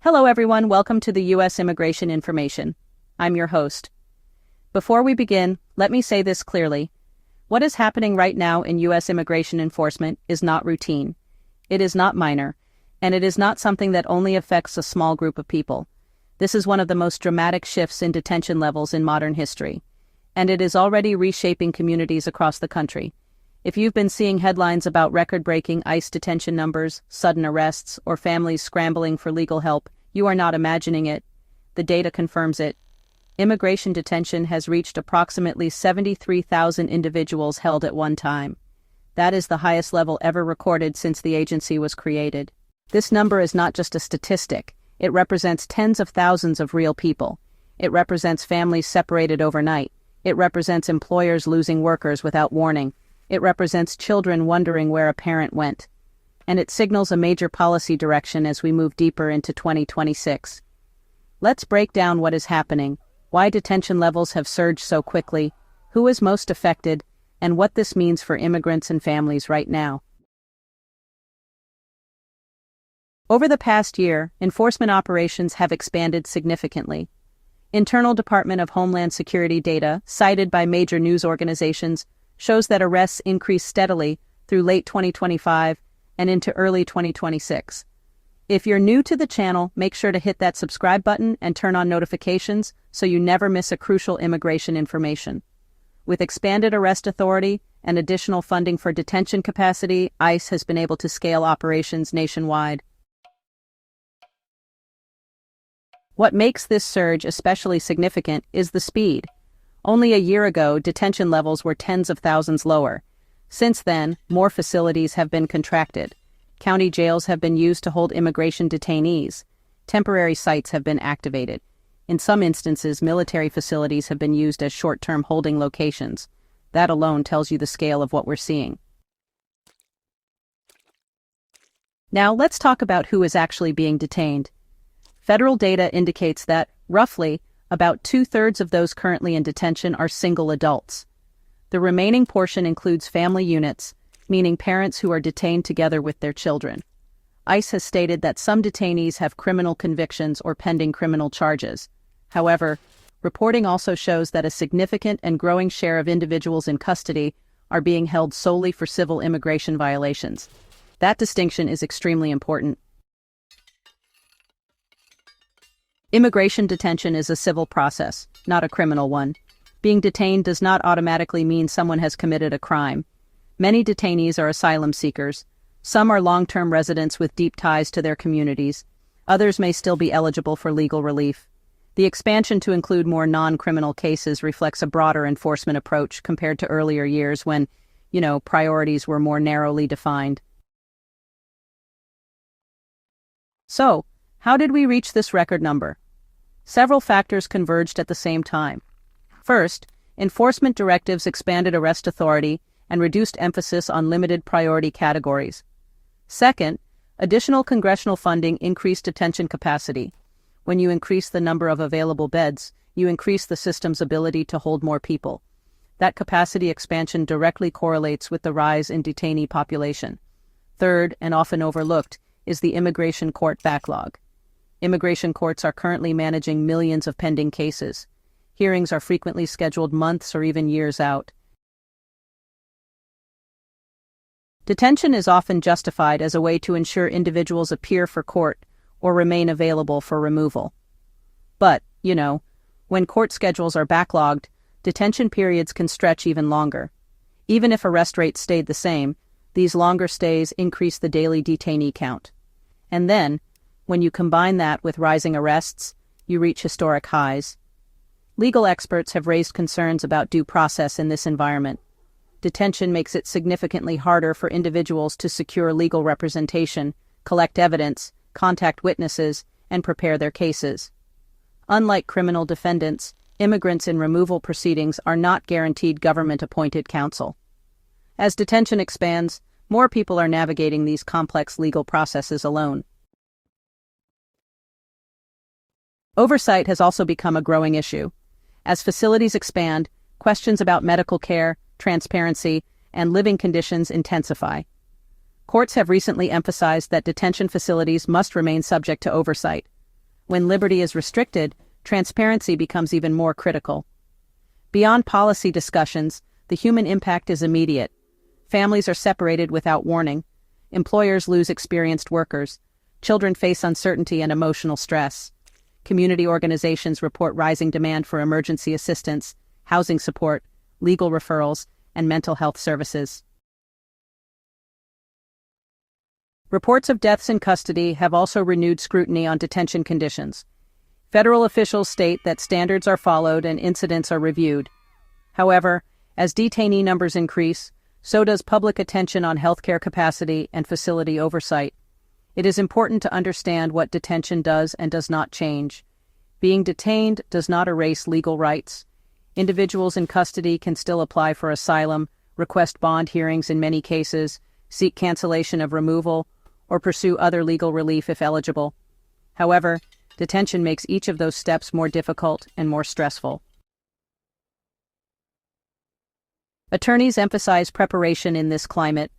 Hello everyone, welcome to the U.S. Immigration Information. I'm your host. Before we begin, let me say this clearly. What is happening right now in U.S. immigration enforcement is not routine. It is not minor, and it is not something that only affects a small group of people. This is one of the most dramatic shifts in detention levels in modern history, and it is already reshaping communities across the country. If you've been seeing headlines about record-breaking ICE detention numbers, sudden arrests, or families scrambling for legal help, you are not imagining it. The data confirms it. Immigration detention has reached approximately 73,000 individuals held at one time. That is the highest level ever recorded since the agency was created. This number is not just a statistic. It represents tens of thousands of real people. It represents families separated overnight. It represents employers losing workers without warning. It represents children wondering where a parent went. And it signals a major policy direction as we move deeper into 2026. Let's break down what is happening, why detention levels have surged so quickly, who is most affected, and what this means for immigrants and families right now. Over the past year, enforcement operations have expanded significantly. Internal Department of Homeland Security data, cited by major news organizations, shows that arrests increased steadily through late 2025 and into early 2026. If you're new to the channel, make sure to hit that subscribe button and turn on notifications so you never miss a crucial immigration information. With expanded arrest authority and additional funding for detention capacity, ICE has been able to scale operations nationwide. What makes this surge especially significant is the speed. Only a year ago, detention levels were tens of thousands lower. Since then, more facilities have been contracted. County jails have been used to hold immigration detainees. Temporary sites have been activated. In some instances, military facilities have been used as short-term holding locations. That alone tells you the scale of what we're seeing. Now, let's talk about who is actually being detained. Federal data indicates that, roughly, about 2/3 of those currently in detention are single adults. The remaining portion includes family units, meaning parents who are detained together with their children. ICE has stated that some detainees have criminal convictions or pending criminal charges. However, reporting also shows that a significant and growing share of individuals in custody are being held solely for civil immigration violations. That distinction is extremely important. Immigration detention is a civil process, not a criminal one. Being detained does not automatically mean someone has committed a crime. Many detainees are asylum seekers. Some are long-term residents with deep ties to their communities. Others may still be eligible for legal relief. The expansion to include more non-criminal cases reflects a broader enforcement approach compared to earlier years when, priorities were more narrowly defined. So, how did we reach this record number? Several factors converged at the same time. First, enforcement directives expanded arrest authority and reduced emphasis on limited priority categories. Second, additional congressional funding increased detention capacity. When you increase the number of available beds, you increase the system's ability to hold more people. That capacity expansion directly correlates with the rise in detainee population. Third, and often overlooked, is the immigration court backlog. Immigration courts are currently managing millions of pending cases. Hearings are frequently scheduled months or even years out. Detention is often justified as a way to ensure individuals appear for court or remain available for removal. But, when court schedules are backlogged, detention periods can stretch even longer. Even if arrest rates stayed the same, these longer stays increase the daily detainee count. And then, when you combine that with rising arrests, you reach historic highs. Legal experts have raised concerns about due process in this environment. Detention makes it significantly harder for individuals to secure legal representation, collect evidence, contact witnesses, and prepare their cases. Unlike criminal defendants, immigrants in removal proceedings are not guaranteed government-appointed counsel. As detention expands, more people are navigating these complex legal processes alone. Oversight has also become a growing issue. As facilities expand, questions about medical care, transparency, and living conditions intensify. Courts have recently emphasized that detention facilities must remain subject to oversight. When liberty is restricted, transparency becomes even more critical. Beyond policy discussions, the human impact is immediate. Families are separated without warning. Employers lose experienced workers. Children face uncertainty and emotional stress. Community organizations report rising demand for emergency assistance, housing support, legal referrals, and mental health services. Reports of deaths in custody have also renewed scrutiny on detention conditions. Federal officials state that standards are followed and incidents are reviewed. However, as detainee numbers increase, so does public attention on healthcare capacity and facility oversight. It is important to understand what detention does and does not change. Being detained does not erase legal rights. Individuals in custody can still apply for asylum, request bond hearings in many cases, seek cancellation of removal, or pursue other legal relief if eligible. However, detention makes each of those steps more difficult and more stressful. Attorneys emphasize preparation in this climate.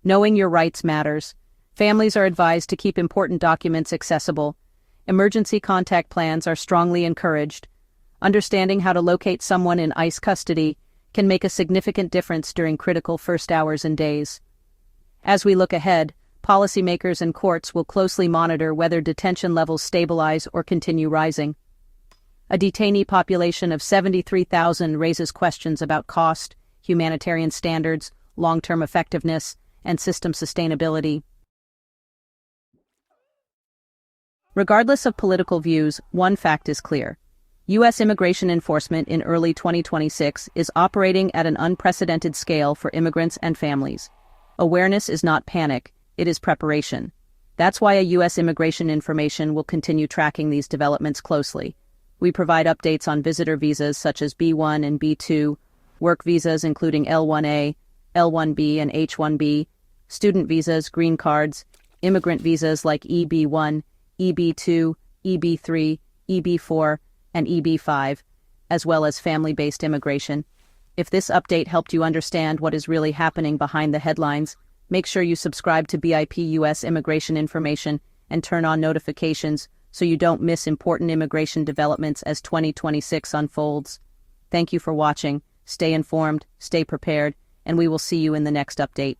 Knowing your rights matters. Families are advised to keep important documents accessible. Emergency contact plans are strongly encouraged. Understanding how to locate someone in ICE custody can make a significant difference during critical first hours and days. As we look ahead, policymakers and courts will closely monitor whether detention levels stabilize or continue rising. A detainee population of 73,000 raises questions about cost, humanitarian standards, long-term effectiveness, and system sustainability. Regardless of political views, one fact is clear. U.S. immigration enforcement in early 2026 is operating at an unprecedented scale for immigrants and families. Awareness is not panic, it is preparation. That's why a U.S. immigration information will continue tracking these developments closely. We provide updates on visitor visas such as B1 and B2, work visas including L1A, L1B, and H1B, student visas, green cards, immigrant visas like EB1, EB2, EB3, EB4, and EB5, as well as family-based immigration. If this update helped you understand what is really happening behind the headlines, make sure you subscribe to BIP US Immigration Information and turn on notifications so you don't miss important immigration developments as 2026 unfolds. Thank you for watching. Stay informed, stay prepared, and we will see you in the next update.